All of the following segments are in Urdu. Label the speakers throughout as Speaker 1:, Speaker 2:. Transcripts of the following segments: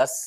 Speaker 1: 10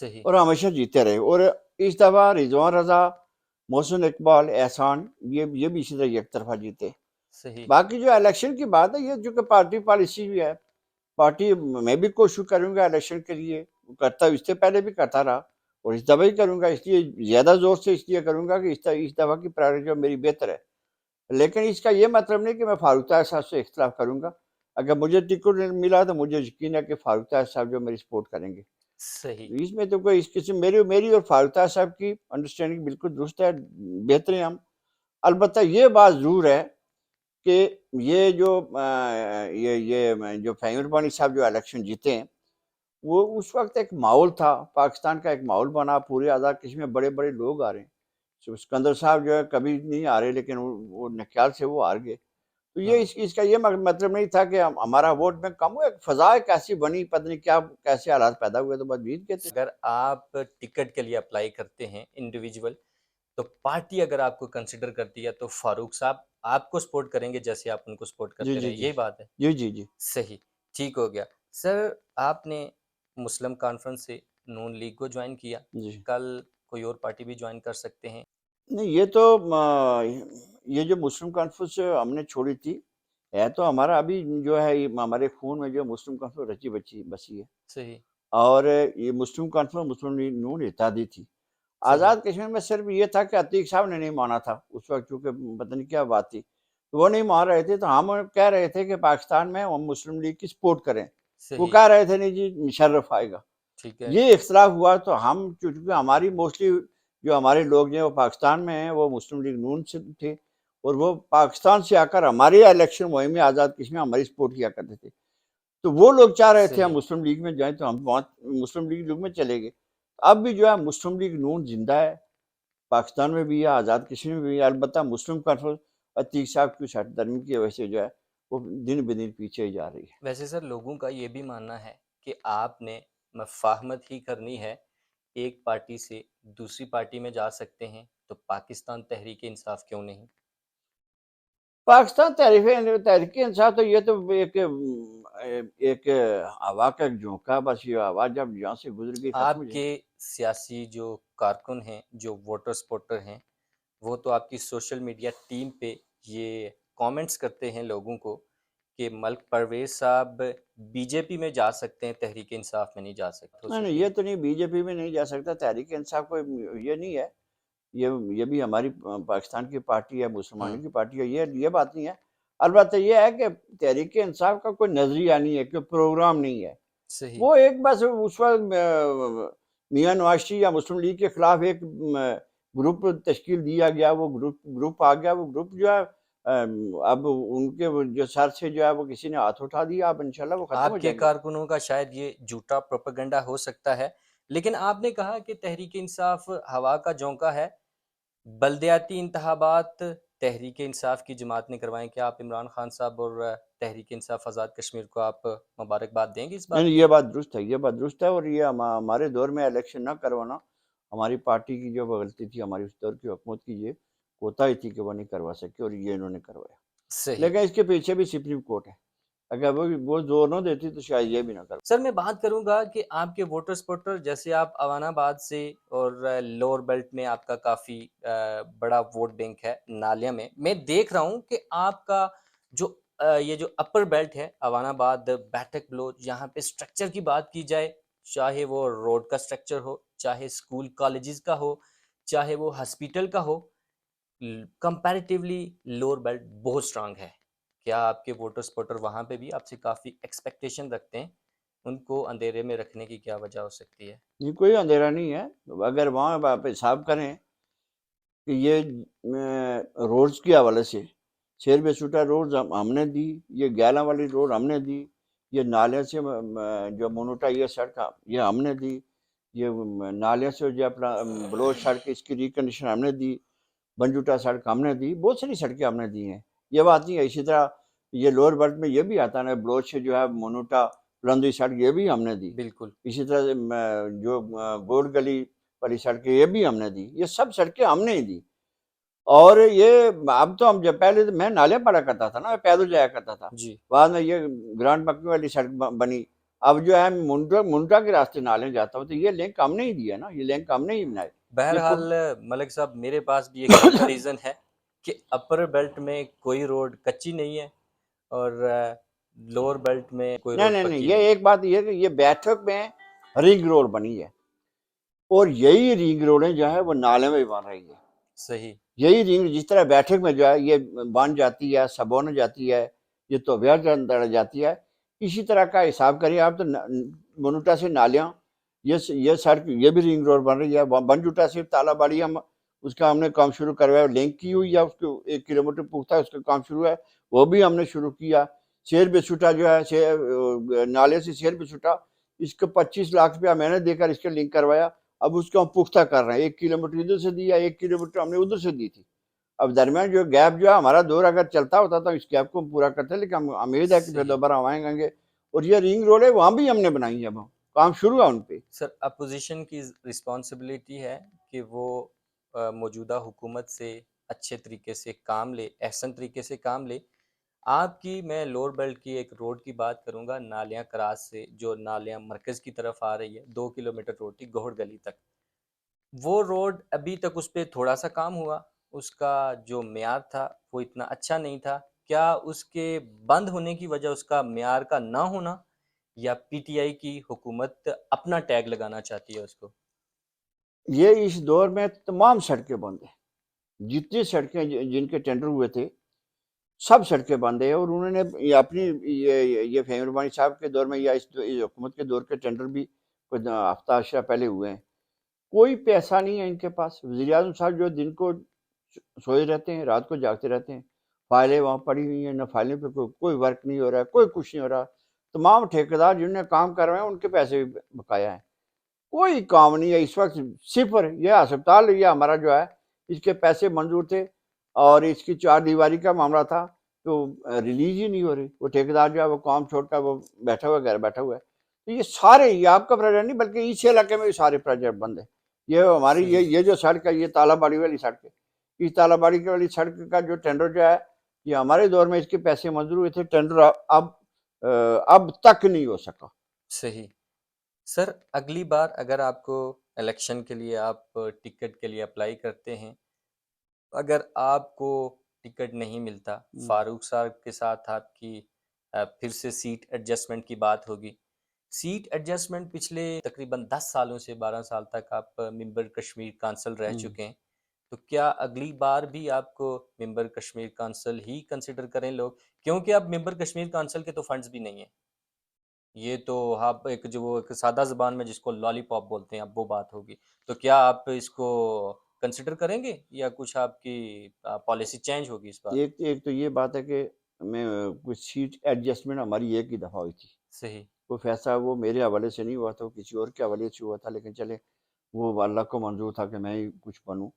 Speaker 1: صحیح
Speaker 2: اور ہمیشہ جیتے رہے. اور اس دفعہ رضوان رضا، محسن اقبال، احسان یہ بھی اسی طرح یک طرفہ جیتے.
Speaker 1: صحیح
Speaker 2: باقی جو الیکشن کی بات ہے، یہ جو کہ پارٹی پالیسی بھی ہے. پارٹی میں بھی کوشش کروں گا الیکشن کے لیے، کرتا ہوں، اس سے پہلے بھی کرتا رہا اور اس دفعہ ہی کروں گا. اس لیے زیادہ زور سے اس لیے کروں گا کہ اس دفعہ کی پرائرٹی میری بہتر ہے. لیکن اس کا یہ مطلب نہیں کہ میں فاروق طاہر صاحب سے اختلاف کروں گا. اگر مجھے ٹکٹ ملا تو مجھے یقین ہے کہ فاروق طاہر صاحب جو میری سپورٹ کریں گے.
Speaker 1: صحیح
Speaker 2: اس میں تو کوئی اس قسم میری اور فاروق طاہر صاحب کی انڈرسٹینڈنگ بالکل درست ہے، بہتر ہیں ہم. البتہ یہ بات ضرور ہے کہ یہ جو فہیم ربانی صاحب جو الیکشن جیتے ہیں، وہ اس وقت ایک ماحول تھا، پاکستان کا ایک ماحول بنا، پورے آزاد کشمیر میں بڑے بڑے لوگ آ رہے ہیں. سکندر صاحب جو ہے کبھی نہیں آ رہے، لیکن وہ نکیال سے وہ ہار گئے. تو یہ اس کا یہ مطلب نہیں تھا کہ ہمارا ووٹ میں کم ہو. ایک فضا کیسی بنی، پتہ نہیں کیا کیسے حالات پیدا ہوئے تو بس جیت گئے تھے.
Speaker 1: اگر آپ ٹکٹ کے لیے اپلائی کرتے ہیں انڈیویجول، تو پارٹی اگر آپ کو کنسیڈر کرتی ہے تو فاروق صاحب آپ کو سپورٹ کریں گے جیسے آپ ان کو سپورٹ
Speaker 2: جی
Speaker 1: کرتے
Speaker 2: جی
Speaker 1: رہے،
Speaker 2: جی
Speaker 1: یہی بات ہے؟
Speaker 2: جی جی جی
Speaker 1: صحیح، ٹھیک ہو گیا. سر آپ نے مسلم کانفرنس سے نون لیگ کو جوائن کیا،
Speaker 2: جی.
Speaker 1: کل کوئی اور پارٹی بھی جوائن کر سکتے ہیں.
Speaker 2: نہیں، یہ تو یہ جو مسلم کانفرنس ہم نے چھوڑی تھی، ہے تو ہمارا ابھی جو ہے یہ ہمارے خون میں جو مسلم کانفرنس رچی بسی ہے.
Speaker 1: صحیح
Speaker 2: اور یہ مسلم کانفرنس مسلم لیگ نون اتحادی تھی.
Speaker 1: صحیح
Speaker 2: آزاد کشمیر میں صرف یہ تھا کہ عتیق صاحب نے نہیں مانا تھا اس وقت، چونکہ پتہ نہیں کیا بات تھی، تو وہ نہیں مان رہے تھے. تو ہم کہہ رہے تھے کہ پاکستان میں ہم مسلم لیگ کی سپورٹ کریں. وہ
Speaker 1: صحیح
Speaker 2: کہہ رہے تھے نہیں جی مشرف آئے گا.
Speaker 1: ٹھیک ہے.
Speaker 2: یہ اختلاف ہوا تو ہم، چونکہ ہماری موسٹلی جو ہمارے لوگ ہیں وہ پاکستان میں ہیں، وہ مسلم لیگ نون سے تھے، اور وہ پاکستان سے آ کر ہماری الیکشن مہم میں آزاد کشمیر ہماری سپورٹ کیا کرتے تھے. تو وہ لوگ چاہ رہے تھے ہم
Speaker 1: صحیح
Speaker 2: مسلم لیگ میں جائیں، تو ہم وہاں مسلم لیگ میں چلے گئے. اب بھی جو ہے مسلم لیگ نون زندہ ہے، پاکستان میں بھی ہے، آزاد کشمیر میں بھی ہے. البتہ مسلم کانفرنس عتیق صاحب کی سرد درمی کی وجہ سے جو ہے وہ دن بدن پیچھے ہی جا رہی ہے.
Speaker 1: ویسے سر لوگوں کا یہ بھی ماننا ہے کہ آپ نے مفاہمت ہی کرنی ہے، ایک پارٹی سے دوسری پارٹی میں جا سکتے ہیں، تو پاکستان تحریک انصاف کیوں نہیں؟
Speaker 2: پاکستان تحریک انصاف تو یہ تو ایک ہوا کا جھونکا، بس یہ ہوا جب یہاں سے گزر گئی ختم ہو
Speaker 1: آپ
Speaker 2: جائے.
Speaker 1: کے سیاسی جو کارکن ہیں، جو ووٹر سپورٹر ہیں، وہ تو آپ کی سوشل میڈیا ٹیم پہ یہ کامنٹس کرتے ہیں لوگوں کو کہ ملک پرویز صاحب بی جے پی میں جا سکتے ہیں، تحریک انصاف میں نہیں جا سکتے.
Speaker 2: نہیں یہ تو نہیں، بی جے پی میں نہیں جا سکتا. تحریک انصاف کو یہ نہیں ہے، یہ بھی ہماری پاکستان کی پارٹی ہے، مسلمانوں کی پارٹی ہے، یہ بات نہیں ہے. البتہ یہ ہے کہ تحریک انصاف کا کوئی نظریہ نہیں ہے، کوئی پروگرام نہیں ہے.
Speaker 1: صحیح
Speaker 2: وہ ایک بس اس وقت میاں نواز شریف یا مسلم لیگ کے خلاف ایک گروپ تشکیل دیا گیا، وہ گروپ آ گیا. وہ گروپ جو ہے اب ان کے جو سر سے جو ہے وہ کسی نے ہاتھ اٹھا دیا، اب انشاءاللہ وہ ختم ہو
Speaker 1: آپ کے
Speaker 2: جائیں گے.
Speaker 1: کارکنوں کا شاید یہ جھوٹا پروپیگنڈا ہو سکتا ہے، لیکن آپ نے کہا کہ تحریک انصاف ہوا کا جھونکا ہے. بلدیاتی انتخابات تحریک انصاف کی جماعت نے کروائیں، کیا آپ عمران خان صاحب اور تحریک انصاف آزاد کشمیر کو آپ مبارکباد دیں گے اس بات
Speaker 2: نہیں،
Speaker 1: کی؟
Speaker 2: یہ بات درست ہے، یہ بات درست ہے. اور یہ ہمارے دور میں الیکشن نہ کروانا ہماری پارٹی کی جو غلطی تھی، ہماری اس دور کی حکومت کی یہ کوتاہی تھی کہ وہ نہیں کروا سکے، اور یہ انہوں نے کروایا.
Speaker 1: صحیح.
Speaker 2: لیکن اس کے پیچھے بھی سپریم کورٹ ہے، اگر وہ زور نہ دیتی تو شاید یہ بھی نہ کروا.
Speaker 1: سر میں بات کروں گا کہ آپ کے ووٹر سپورٹر، جیسے آپ اوان آباد سے اور لوور بیلٹ میں آپ کا کافی بڑا ووٹ بینک ہے، نالیہ میں دیکھ رہا ہوں کہ آپ کا جو یہ جو اپر بیلٹ ہے، اوان آباد، بیٹھک بلوچ، یہاں پہ سٹرکچر کی بات کی جائے، چاہے وہ روڈ کا سٹرکچر ہو، چاہے اسکول کالجز کا ہو، چاہے وہ ہاسپیٹل کا ہو، کمپیریٹیولی لوور بیلٹ بہت سٹرانگ ہے. کیا آپ کے ووٹر سپورٹر وہاں پہ بھی آپ سے کافی ایکسپیکٹیشن رکھتے ہیں؟ ان کو اندھیرے میں رکھنے کی کیا وجہ ہو سکتی ہے؟
Speaker 2: یہ کوئی اندھیرا نہیں ہے. اگر وہاں آپ حساب کریں کہ یہ روڈز کے حوالے سے شیر بسوٹا روڈز ہم نے دی، یہ گیلا والی روڈ ہم نے دی، یہ نالے سے جو مونوٹا یہ سڑک یہ ہم نے دی، یہ نالے سے جو اپنا بلوچ سڑک اس کی ریکنڈیشن ہم نے دی، بنجوٹا سڑک ہم نے دی، بہت ساری سڑکیں ہم نے دی ہیں. یہ بات نہیں ہے. اسی طرح یہ لوور بیلٹ میں یہ بھی آتا ہے، بلوچ سے جو ہے مونوٹا بلندی سڑک یہ بھی ہم نے دی.
Speaker 1: بالکل.
Speaker 2: اسی طرح جو گوڈ گلی والی سڑکیں یہ بھی ہم نے دی. یہ سب سڑکیں ہم نے ہی دی. اور یہ اب تو ہم جب پہلے میں نالے پڑا کرتا تھا نا، میں پیدل جایا کرتا تھا.
Speaker 1: جی.
Speaker 2: بعد میں یہ گرانڈ مکی والی سڑک بنی. اب جو ہے منڈا کے راستے نالے جاتا ہوں تو یہ لنک ہم نے ہی دیا نا, یہ لنک ہم نے ہی بنائے.
Speaker 1: بہرحال ملک صاحب میرے پاس بھی ایک کمپیریزن ہے کہ اپر بیلٹ میں کوئی روڈ کچی نہیں ہے اور لوور بیلٹ میں کوئی روڈ
Speaker 2: نہیں,
Speaker 1: پکی
Speaker 2: یہ
Speaker 1: نہیں.
Speaker 2: ایک بات یہ ہے کہ یہ بیٹھک میں رنگ روڈ بنی ہے اور یہی رنگ روڈیں جو ہے وہ نالے میں بن رہی ہے.
Speaker 1: صحیح.
Speaker 2: یہی رنگ جس طرح بیٹھک میں جو ہے یہ بن جاتی ہے, سبون جاتی ہے, یہ توبیہ جاتی ہے, اسی طرح کا حساب کریے آپ تو منوٹا سے نالیاں, یہ سڑک یہ بھی رنگ روڈ بن رہی ہے. بنجوٹا سے تالا باڑی اس کا ہم نے کام شروع کروایا, لنک کی ہوئی ہے, اس کو 1 کلومیٹر پختہ اس کا کام شروع ہے, وہ بھی ہم نے شروع کیا. شیر بسوٹا جو ہے نالے سے شیر بسوٹا, اس کو 25 لاکھ روپیہ میں نے دے کر اس کے لنک کروایا. اب اس کو ہم پختہ کر رہے ہیں, 1 کلومیٹر ادھر سے دیا, 1 کلومیٹر ہم نے ادھر سے دی تھی. اب درمیان جو گیپ جو ہے ہمارا دور اگر چلتا ہوتا تو اس گیپ کو ہم پورا کرتے, لیکن ہم امید ہے کہ پھر
Speaker 1: صحیح.
Speaker 2: دوبارہ ہم آئیں گے. اور یہ رنگ روڈ ہے وہاں بھی ہم نے بنائی ہے, اب کام شروع ہے ان پہ.
Speaker 1: سر اپوزیشن کی رسپانسبلٹی ہے کہ وہ موجودہ حکومت سے اچھے طریقے سے کام لے, احسن طریقے سے کام لے. آپ کی میں لوور بیلٹ کی ایک روڈ کی بات کروں گا, نالیاں کراس سے جو نالیاں مرکز کی طرف آ رہی ہے, 2 کلومیٹر روڈ تھی گوہر گلی تک. وہ روڈ ابھی تک اس پہ تھوڑا سا کام ہوا, اس کا جو معیار تھا وہ اتنا اچھا نہیں تھا. کیا اس کے بند ہونے کی وجہ اس کا معیار کا نہ ہونا, یا پی ٹی آئی کی حکومت اپنا ٹیگ لگانا چاہتی ہے اس کو؟
Speaker 2: یہ اس دور میں تمام سڑکیں بند ہیں, جتنی سڑکیں جن کے ٹینڈر ہوئے تھے سب سڑکیں بند ہیں. اور انہوں نے اپنی یہ فہیم ربانی صاحب کے دور میں یا اس حکومت کے دور کے ٹینڈر بھی کچھ ہفتہ اشرا پہلے ہوئے ہیں. کوئی پیسہ نہیں ہے ان کے پاس. وزیر اعظم صاحب جو دن کو سوئے رہتے ہیں, رات کو جاگتے رہتے ہیں, فائلیں وہاں پڑی ہوئی ہیں, نہ فائلیں پہ کوئی ورک نہیں ہو رہا ہے, کوئی کچھ نہیں ہو رہا. تمام ٹھیکیدار جنہوں نے کام کر رہے ہیں ان کے پیسے بھی بقایا ہیں, کوئی کام نہیں ہے اس وقت, صفر. یہ ہسپتال یہ ہمارا جو ہے اس کے پیسے منظور تھے اور اس کی 4 دیواری کا معاملہ تھا تو ریلیز ہی نہیں ہو رہی. وہ ٹھیکیدار جو ہے وہ کام چھوڑ کر وہ بیٹھا ہوا گھر بیٹھا ہوا ہے. تو یہ سارے, یہ آپ کا پروجیکٹ نہیں بلکہ اس علاقے میں بھی سارے پروجیکٹ بند ہیں. یہ ہماری
Speaker 1: صحیح.
Speaker 2: یہ جو سڑک ہے, یہ تالا باڑی والی سڑک ہے, اس تالا باڑی والی سڑک کا جو ٹینڈر جو ہے یہ ہمارے دور میں اس کے پیسے منظور ہوئے تھے, ٹینڈر اب تک نہیں ہو سکا.
Speaker 1: صحیح. سر اگلی بار اگر آپ کو الیکشن کے لیے آپ ٹکٹ کے لیے اپلائی کرتے ہیں, اگر آپ کو ٹکٹ نہیں ملتا, فاروق صاحب کے ساتھ آپ کی پھر سے سیٹ ایڈجسٹمنٹ کی بات ہوگی. سیٹ ایڈجسٹمنٹ پچھلے تقریباً 10 سالوں سے 12 سال تک آپ ممبر کشمیر کانسل رہ چکے ہیں, تو کیا اگلی بار بھی آپ کو ممبر کشمیر کانسل ہی کنسیڈر کریں لوگ؟ کیونکہ اب ممبر کشمیر کانسل کے تو فنڈز بھی نہیں ہیں. یہ تو آپ ایک جو وہ ایک سادہ زبان میں جس کو لالی پاپ بولتے ہیں, اب وہ بات ہوگی. تو کیا آپ اس کو کنسیڈر کریں گے یا کچھ آپ کی پالیسی چینج ہوگی اس بار؟
Speaker 2: ایک تو یہ بات ہے کہ میں کچھ سیٹ ایڈجسٹمنٹ ہماری ایک ہی دفعہ ہوئی تھی.
Speaker 1: صحیح.
Speaker 2: وہ فیصلہ وہ میرے حوالے سے نہیں ہوا تھا, وہ کسی اور کے حوالے سے ہوا تھا, لیکن چلے وہ اللہ کو منظور تھا کہ میں ہی کچھ بنوں.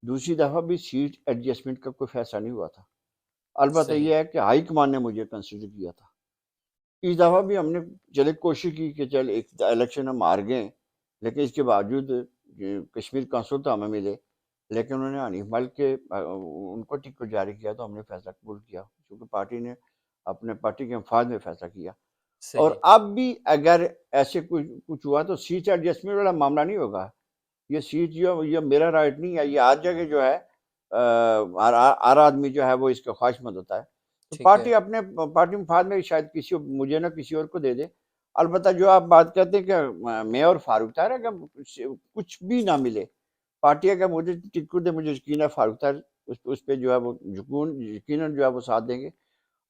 Speaker 2: دوسری دفعہ بھی سیٹ ایڈجسٹمنٹ کا کوئی فیصلہ نہیں ہوا تھا. البتہ
Speaker 1: صحیح.
Speaker 2: یہ ہے کہ ہائی کمان نے مجھے کنسیڈر کیا تھا. اس دفعہ بھی ہم نے چلے کوشش کی کہ چل ایک الیکشن ہم ہار گئے, لیکن اس کے باوجود کشمیر کونسل تو ہمیں ملے, لیکن انہوں نے حنیف ملک کے ان کو ٹکٹ جاری کیا تو ہم نے فیصلہ قبول کیا, کیونکہ پارٹی نے اپنے پارٹی کے مفاد میں فیصلہ کیا. اور
Speaker 1: صحیح.
Speaker 2: اب بھی اگر ایسے کچھ ہوا تو سیٹ ایڈجسٹمنٹ والا معاملہ نہیں ہوگا. یہ سیٹ جو یہ میرا رائٹ نہیں ہے, یہ ہر جگہ جو ہے ہر آدمی جو ہے وہ اس کا خواہش مند ہوتا ہے. تو
Speaker 1: ٹھیک ہے.
Speaker 2: پارٹی اپنے پارٹی مفاد میں شاید کسی مجھے نہ کسی اور کو دے دے. البتہ جو آپ بات کہتے ہیں کہ میں اور فاروق طاہر اگر کچھ بھی نہ ملے, پارٹی اگر مجھے ٹکٹ دے, مجھے یقین ہے فاروق طاہر اس پہ جو ہے وہ یقیناً جو ہے وہ ساتھ دیں گے.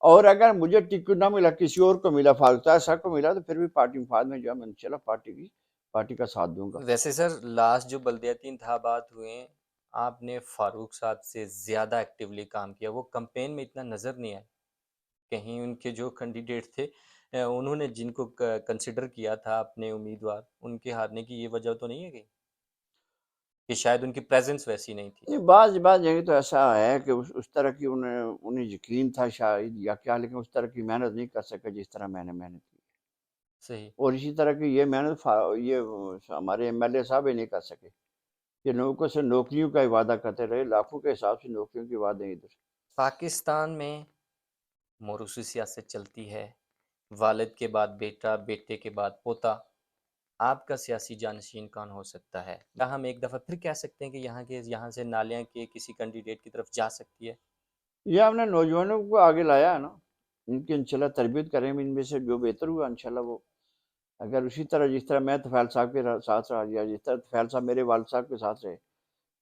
Speaker 2: اور اگر مجھے ٹکٹ نہ ملا, کسی اور کو ملا, فاروق طاہر صاحب کو ملا, تو پھر بھی پارٹی مفاد میں جو ہے میں انشاءاللہ پارٹی کا ساتھ دوں گا.
Speaker 1: ویسے سر لاسٹ جو بلدیاتی انتخابات ہوئے ہیں, آپ نے فاروق صاحب سے زیادہ ایکٹیولی کام کیا, وہ کمپین میں اتنا نظر نہیں آئے. کہیں ان کے جو کینڈیڈیٹ تھے انہوں نے جن کو کنسیڈر کیا تھا اپنے امیدوار, ان کے ہارنے کی یہ وجہ تو نہیں ہے کہ شاید ان کی پریزنس ویسی نہیں تھی؟
Speaker 2: بعض جگہ تو ایسا ہے کہ اس طرح کی انہیں یقین تھا شاید یا کیا, لیکن اس طرح کی محنت نہیں کر سکے جس طرح میں نے محنت کی.
Speaker 1: صحیح.
Speaker 2: اور اسی طرح کی یہ محنت یہ ہمارے ایم ایل اے صاحب ہی نہیں کر سکے. یہ لوگوں سے نوکریوں کا وعدہ کرتے رہے, لاکھوں کے حساب سے نوکریوں کے وعدے ادھر.
Speaker 1: پاکستان میں موروثی سیاست چلتی ہے, والد کے بعد بیٹا، بیٹے کے بعد پوتا، آپ کا سیاسی جانشین کون ہو سکتا ہے؟ کیا ہم ایک دفعہ پھر کہہ سکتے ہیں کہ یہاں سے نالیاں کے کسی کینڈیڈیٹ کی طرف جا سکتی ہے؟
Speaker 2: یہ ہم نے نوجوانوں کو آگے لایا ہے نا، ان کی انشاءاللہ تربیت کریں، ان میں سے جو بہتر ہوا انشاءاللہ وہ اگر اسی طرح جس طرح میں طفیل صاحب کے ساتھ رہا یا جس طرح طفیل صاحب میرے والد صاحب کے ساتھ رہے،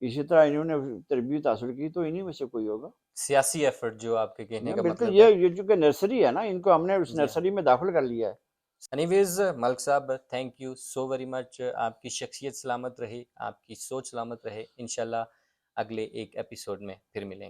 Speaker 2: اسی طرح انہوں نے تربیت حاصل کی تو انہی میں سے کوئی ہوگا۔
Speaker 1: سیاسی ایفرٹ جو آپ کے کہنے کا
Speaker 2: بالکل،
Speaker 1: مطلب ہے۔
Speaker 2: یہ چونکہ نرسری ہے نا، ان کو ہم نے اس
Speaker 1: جی ہاں۔
Speaker 2: نرسری میں داخل کر لیا ہے۔
Speaker 1: اینی ویز ملک صاحب، thank you so very much, آپ کی شخصیت سلامت رہے، آپ کی سوچ سلامت رہے، انشاءاللہ اگلے ایک ایپیسوڈ میں پھر ملیں گے۔